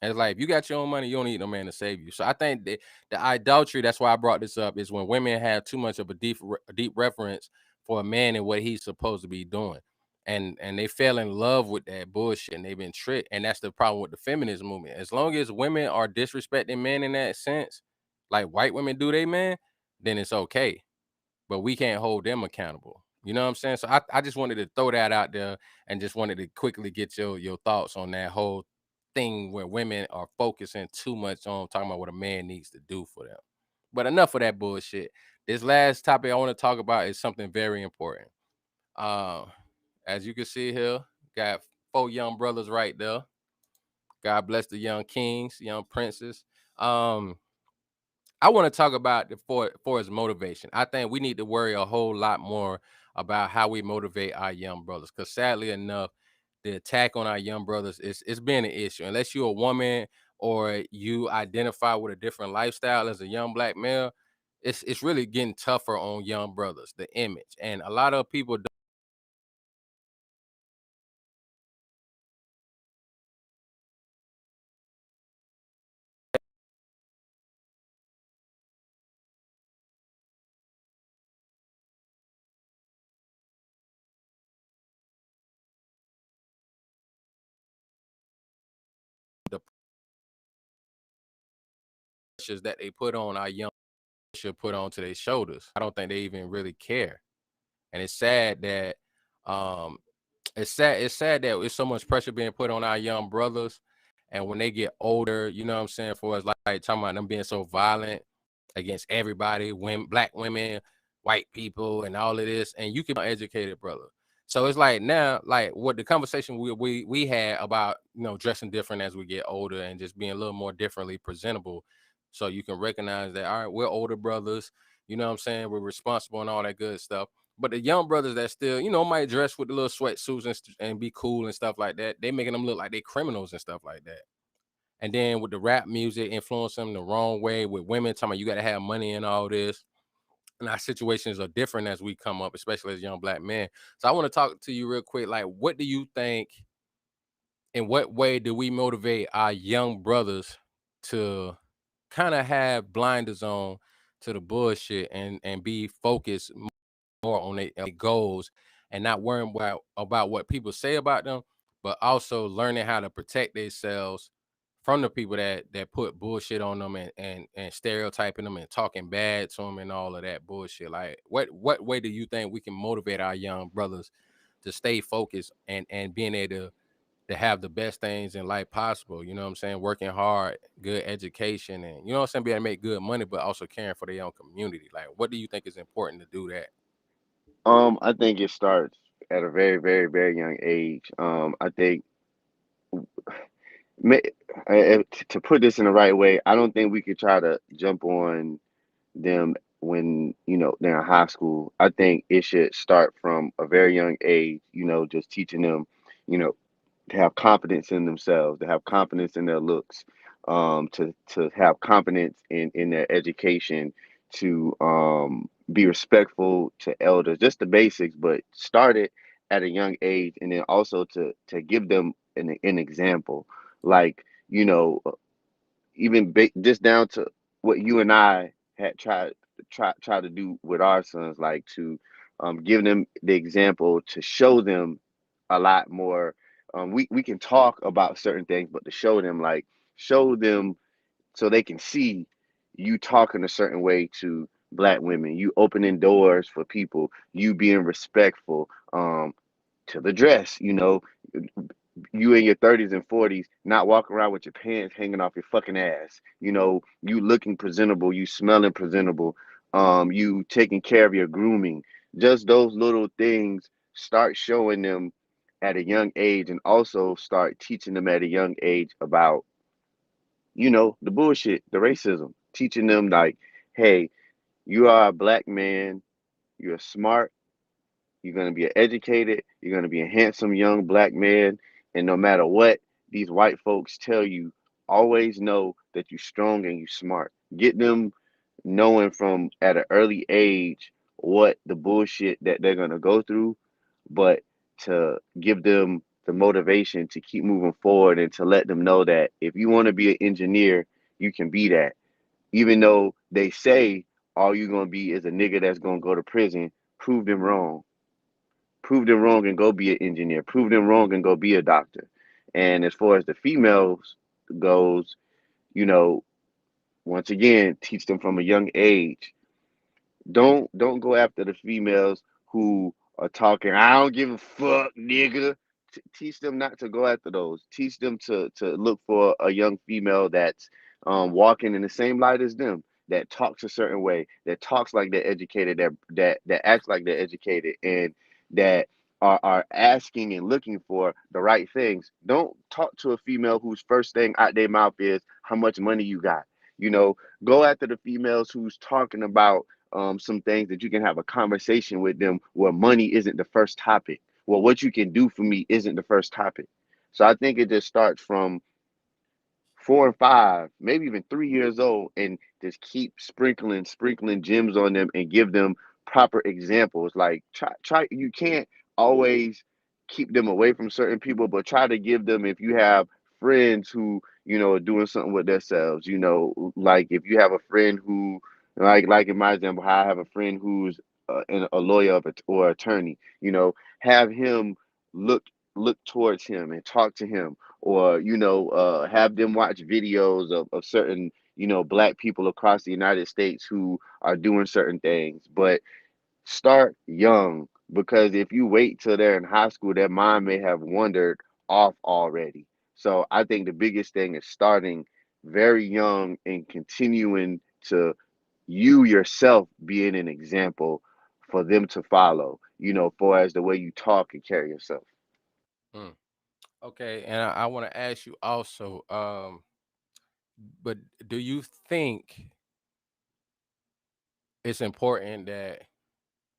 And it's like if you got your own money, you don't need no man to save you. So I think the idolatry, that's why I brought this up, is when women have too much of a deep reference for a man and what he's supposed to be doing. And they fell in love with that bullshit and they've been tricked. And that's the problem with the feminist movement. As long as women are disrespecting men in that sense, like white women do they man, then it's okay, but we can't hold them accountable. You know what I'm saying? So I just wanted to throw that out there and just wanted to quickly get your thoughts on that whole thing where women are focusing too much on talking about what a man needs to do for them. But enough of that bullshit. This last topic I want to talk about is something very important. Uh, as you can see here, got four young brothers right there. God bless the young kings, young princes. Um, I want to talk about the for his motivation. I think we need to worry a whole lot more about how we motivate our young brothers. Because sadly enough, the attack on our young brothers is it's been an issue. Unless you're a woman or you identify with a different lifestyle as a young black male, it's really getting tougher on young brothers, the image. And a lot of people don't the pressures that they put on our young should put onto their shoulders. I don't think they even really care. And it's sad that um it's sad that it's so much pressure being put on our young brothers. And when they get older, you know what I'm saying, for us, like talking about them being so violent against everybody, women, black women, white people, and all of this, and you can be an educated brother. So it's like now, like what the conversation we had about, dressing different as we get older and just being a little more differently presentable, so you can recognize that all right, we're older brothers, you know what I'm saying, we're responsible and all that good stuff. But the young brothers that still, might dress with the little sweatsuits and be cool and stuff like that, they making them look like they criminals and stuff like that. And then with the rap music influencing them the wrong way, with women talking about you got to have money and all this. And our situations are different as we come up, especially as young black men. So I want to talk to you real quick. Like, what do you think? In what way do we motivate our young brothers to kind of have blinders on to the bullshit and be focused more on their goals and not worrying about what people say about them, but also learning how to protect themselves from the people that put bullshit on them and stereotyping them and talking bad to them and all of that bullshit. Like, what way do you think we can motivate our young brothers to stay focused and being able to have the best things in life possible? You know what I'm saying? Working hard, good education, and you know what I'm saying, be able to make good money, but also caring for their own community. Like, what do you think is important to do that? I think it starts at a very, very, very young age. I think ma- to put this in the right way, I don't think we could try to jump on them when they're in high school. I think it should start from a very young age. Just teaching them, you know, to have confidence in themselves, to have confidence in their looks, to have confidence in their education, to be respectful to elders, just the basics, but start it at a young age, and then also to give them an example, like even just down to what you and I had try to do with our sons, like to give them the example, to show them a lot more. We can talk about certain things, but to show them, like show them so they can see you talking a certain way to black women, you opening doors for people, you being respectful, to the dress, you in your 30s and 40s not walking around with your pants hanging off your fucking ass, you looking presentable, you smelling presentable, you taking care of your grooming. Just those little things, start showing them at a young age, and also start teaching them at a young age about the bullshit, the racism, teaching them like, hey, you are a black man, you're smart, you're going to be educated. You're going to be a handsome young black man. And no matter what these white folks tell you, always know that you're strong and you're smart. Get them knowing from at an early age what the bullshit that they're gonna go through, but to give them the motivation to keep moving forward and to let them know that if you want to be an engineer, you can be that. Even though they say all you're gonna be is a nigga that's gonna go to prison, prove them wrong. Prove them wrong and go be an engineer. Prove them wrong and go be a doctor. And as far as the females goes, you know, once again, teach them from a young age. Don't go after the females who are talking. I don't give a fuck, nigga. Teach them not to go after those. Teach them to look for a young female that's walking in the same light as them, that talks a certain way, that talks like they're educated, that acts like they're educated, and that are asking and looking for the right things. Don't talk to a female whose first thing out their mouth is how much money you got. You know, go after the females who's talking about some things that you can have a conversation with them where money isn't the first topic. Well, what you can do for me isn't the first topic. So I think it just starts from 4 and 5, maybe even 3 years old, and just keep sprinkling gems on them and give them proper examples. Like try you can't always keep them away from certain people, but try to give them if you have friends who, are doing something with themselves, like if you have a friend who like in my example, how I have a friend who's a lawyer or attorney, have him look look towards him and talk to him, or have them watch videos of certain black people across the United States who are doing certain things. But start young, because if you wait till they're in high school, their mind may have wandered off already. So I think the biggest thing is starting very young and continuing to you yourself being an example for them to follow, for as the way you talk and carry yourself. Mm. Okay, and I want to ask you also, but do you think it's important that,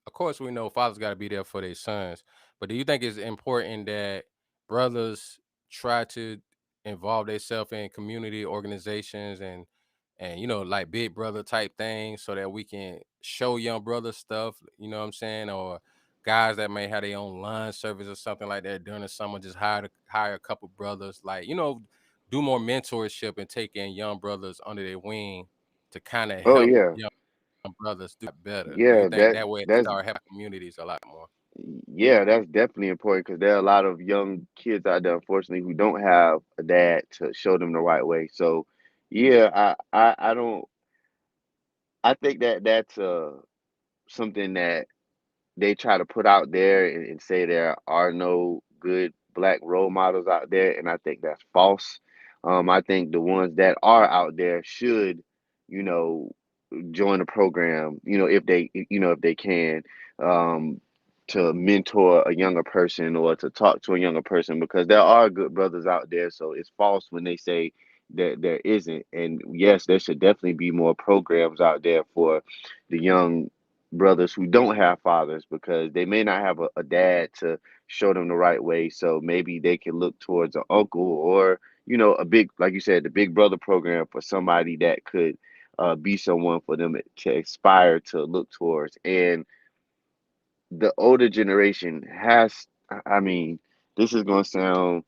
of course, we know fathers got to be there for their sons, but do you think it's important that brothers try to involve themselves in community organizations and like big brother type things so that we can show young brothers stuff, you know what I'm saying? Or guys that may have their own line service or something like that during the summer, just hire a couple brothers, like, do more mentorship and take in young brothers under their wing to kind of Oh help yeah. young brothers do better. Do you Yeah, think that way it that's start helping communities a lot more? yeah, that's definitely important because there are a lot of young kids out there, unfortunately, who don't have a dad to show them the right way. So, yeah, I don't. I think that that's something that they try to put out there and say there are no good black role models out there, and I think that's false. I think the ones that are out there should, you know, join a program, if they can, um, to mentor a younger person or to talk to a younger person, because there are good brothers out there. So it's false when they say that there isn't. And yes, there should definitely be more programs out there for the young brothers who don't have fathers, because they may not have a dad to show them the right way. So maybe they can look towards an uncle, or a big, like you said, the big brother program for somebody that could be someone for them to aspire to look towards. And the older generation has, I mean, this is going to sound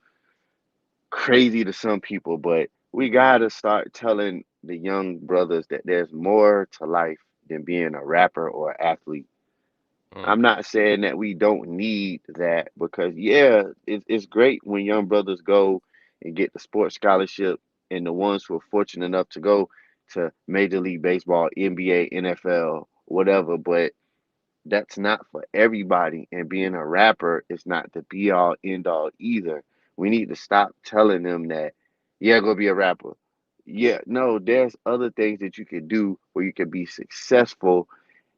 crazy to some people, but we got to start telling the young brothers that there's more to life than being a rapper or athlete. Mm, I'm not saying that we don't need that, because yeah, it's great when young brothers go and get the sports scholarship, and the ones who are fortunate enough to go to Major League Baseball, NBA, NFL, whatever. But that's not for everybody, and being a rapper is not the be all end all either. We need to stop telling them that, yeah, go be a rapper. Yeah, no, there's other things that you can do where you can be successful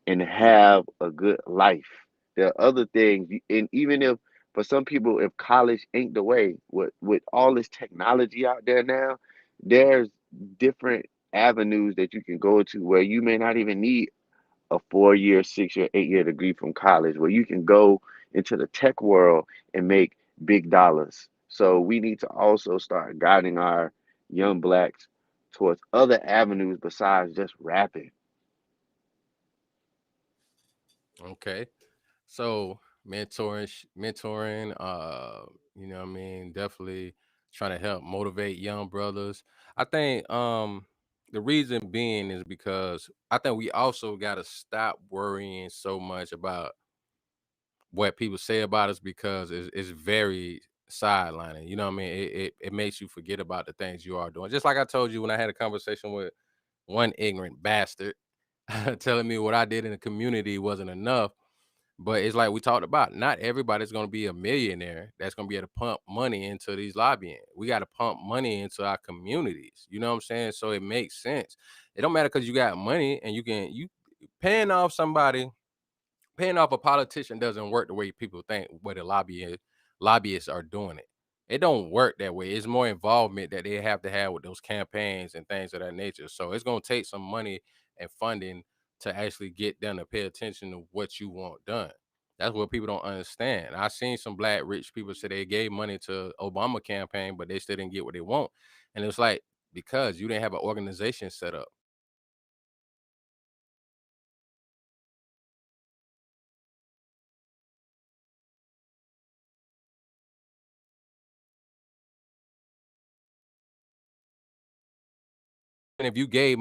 and have a good life. There are other things, and even if for some people, if college ain't the way, with all this technology out there now, there's different avenues that you can go to where you may not even need a 4 year, 6 year, 8 year degree from college, where you can go into the tech world and make big dollars. So we need to also start guiding our young blacks towards other avenues besides just rapping. Okay. So mentoring, you know what I mean, definitely trying to help motivate young brothers. I think the reason being is because I think we also gotta stop worrying so much about what people say about us because it's very sidelining. You know what I mean? It makes you forget about the things you are doing. Just like I told you when I had a conversation with one ignorant bastard telling me what I did in the community wasn't enough. But it's like we talked about, not everybody's gonna be a millionaire that's gonna be able to pump money into these lobbying. We got to pump money into our communities. You know what I'm saying? So it makes sense. It don't matter because you got money and you paying off somebody, paying off a politician doesn't work the way people think where the lobbyists are doing it. It don't work that way. It's more involvement that they have to have with those campaigns and things of that nature. So it's gonna take some money and funding to actually get them to pay attention to what you want done. That's what people don't understand. I seen some black rich people say they gave money to Obama campaign, but they still didn't get what they want. And it's like because you didn't have an organization set up. And if you gave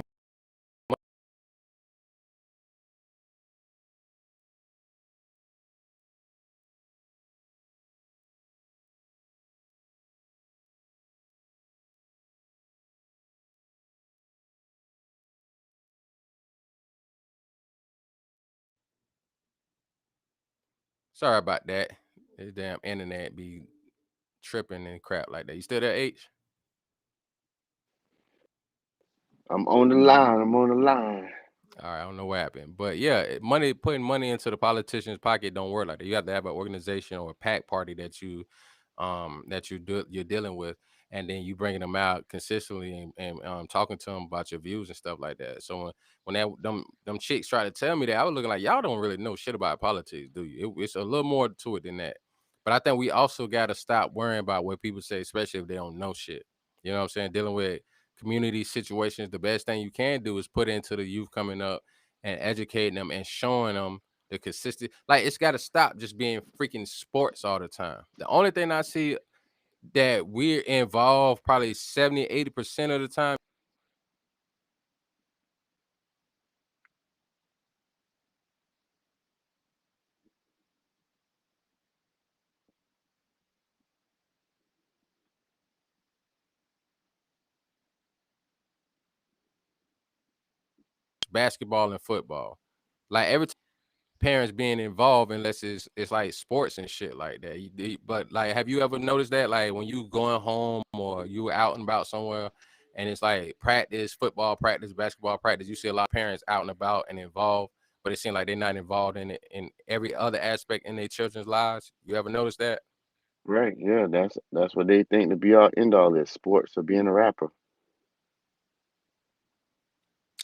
sorry about that. This damn internet be tripping and crap like that. You still there, H? I'm on the line. I'm on the line. All right, I don't know what happened, but yeah, money putting money into the politician's pocket don't work like that. You have to have an organization or a pack party that you're dealing with, and then you bringing them out consistently and talking to them about your views and stuff like that. So when them chicks try to tell me that, I was looking like y'all don't really know shit about politics, do you? It's a little more to it than that. But I think we also got to stop worrying about what people say, especially if they don't know shit. You know what I'm saying? Dealing with community situations, the best thing you can do is put into the youth coming up and educating them and showing them the consistent. Like it's got to stop just being freaking sports all the time. The only thing I see that we're involved probably 70-80% of the time is basketball and football. Like every parents being involved unless it's like sports and shit like that. But like, have you ever noticed that? Like when you going home or you out and about somewhere, and it's like practice, football practice, basketball practice. You see a lot of parents out and about and involved, but it seems like they're not involved in it in every other aspect in their children's lives. You ever notice that? Right, yeah, that's what they think the be all end all is sports or being a rapper.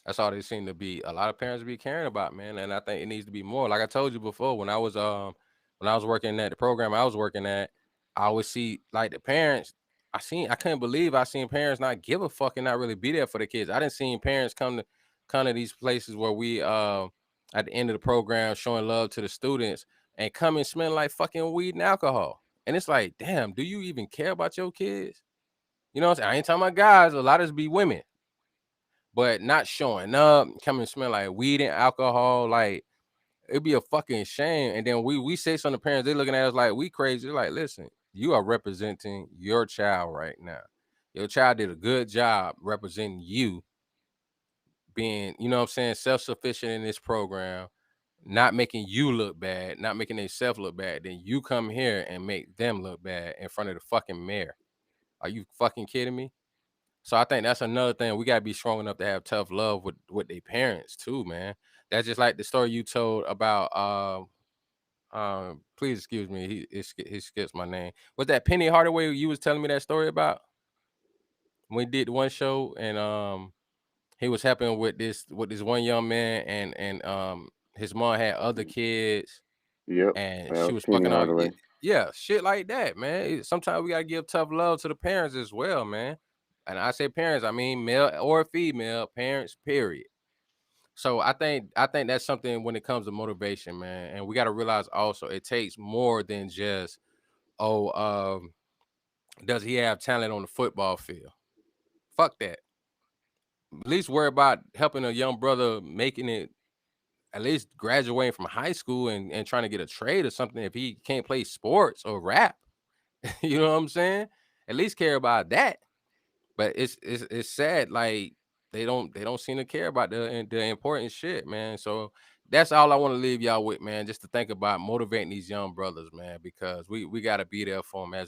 That's all they seem to be. A lot of parents be caring about, man, and I think it needs to be more. Like I told you before, when I was working at the program I was working at, I always see like the parents. I couldn't believe I seen parents not give a fuck and not really be there for the kids. I didn't see parents come to these places where we at the end of the program showing love to the students and come and smell like fucking weed and alcohol. And it's like, damn, do you even care about your kids? You know what I'm saying? I ain't talking about guys. A lot of us be women but not showing up, coming smell like weed and alcohol, like it'd be a fucking shame. And then we say something to parents, they looking at us like we crazy. They're like, listen, you are representing your child right now. Your child did a good job representing you, being, you know what I'm saying, self-sufficient in this program, not making you look bad, not making themselves look bad. Then you come here and make them look bad in front of the fucking mayor. Are you fucking kidding me? So I think that's another thing. We gotta be strong enough to have tough love with their parents too, man. That's just like the story you told about please excuse me, he skips my name. Was that Penny Hardaway you was telling me that story about? When we did one show and he was helping with this one young man and his mom had other kids Yep, and that she was was Penny fucking all Hardaway. yeah, shit like that, man. Sometimes we gotta give tough love to the parents as well, man. And I say parents, I mean male or female parents, period. So I think that's something when it comes to motivation, man. And we got to realize also it takes more than just, oh, does he have talent on the football field? Fuck that. At least worry about helping a young brother making it, at least graduating from high school and trying to get a trade or something if he can't play sports or rap. You know what I'm saying? At least care about that. But it's sad, like they don't seem to care about the important shit, man. So that's all I want to leave y'all with, man. Just to think about motivating these young brothers, man, because we got to be there for them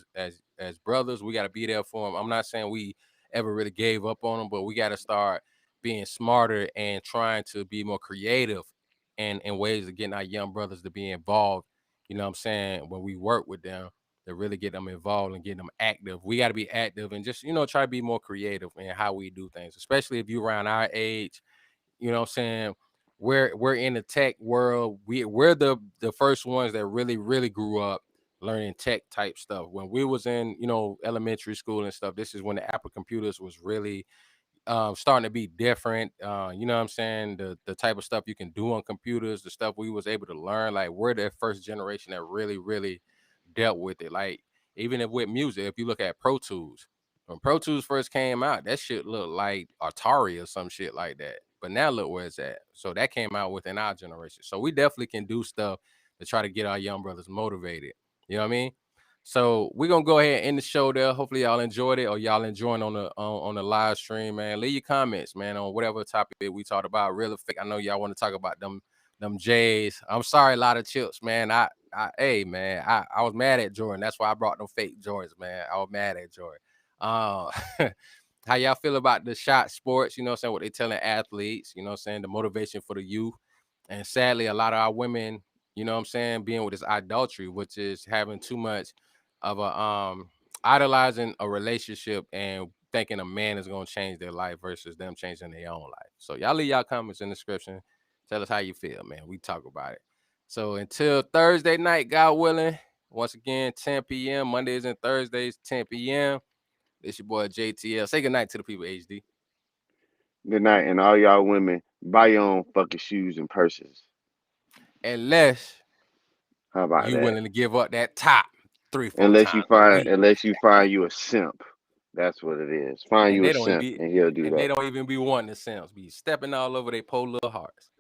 as brothers. We got to be there for them. I'm not saying we ever really gave up on them, but we got to start being smarter and trying to be more creative and in ways of getting our young brothers to be involved. You know what I'm saying? When we work with them to really get them involved and get them active. We got to be active and just, try to be more creative in how we do things, especially if you're around our age. You know what I'm saying? We're in the tech world. We're the first ones that really grew up learning tech type stuff. When we was in, elementary school and stuff, this is when the Apple computers was really starting to be different. You know what I'm saying? The type of stuff you can do on computers, the stuff we was able to learn. Like we're the first generation that really dealt with it. Like even if with music, if you look at Pro Tools, when Pro Tools first came out, that shit looked like Atari or some shit like that. But now look where it's at. So that came out within our generation. So we definitely can do stuff to try to get our young brothers motivated. You know what I mean? So we're gonna go ahead and end the show there. Hopefully y'all enjoyed it or y'all enjoying on the live stream, man. Leave your comments, man, on whatever topic we talked about, real or fake. I know y'all want to talk about them J's. I'm sorry, a lot of chips, man. Hey man, I was mad at Jordan. That's why I brought them fake Jordans, man. I was mad at Jordan. Uh, how y'all feel about the shot sports? You know what I'm saying? What they telling athletes, you know what I'm saying? The motivation for the youth. And sadly, a lot of our women, you know what I'm saying, being with this idolatry, which is having too much of a idolizing a relationship and thinking a man is gonna change their life versus them changing their own life. So y'all leave y'all comments in the description. Tell us how you feel, man. We talk about it. So until Thursday night, God willing, once again, 10 p.m. Mondays and Thursdays, 10 p.m. This your boy JTL. Say good night to the people, HD. Good night, and all y'all women, buy your own fucking shoes and purses. Unless How about you that? willing to give up that top three, four Unless you times a find, week. unless you find you a simp, that's what it is. Find And you a they don't even simp, be and he'll do and they that. don't even be wanting the Sims. Be stepping all over their poor little hearts.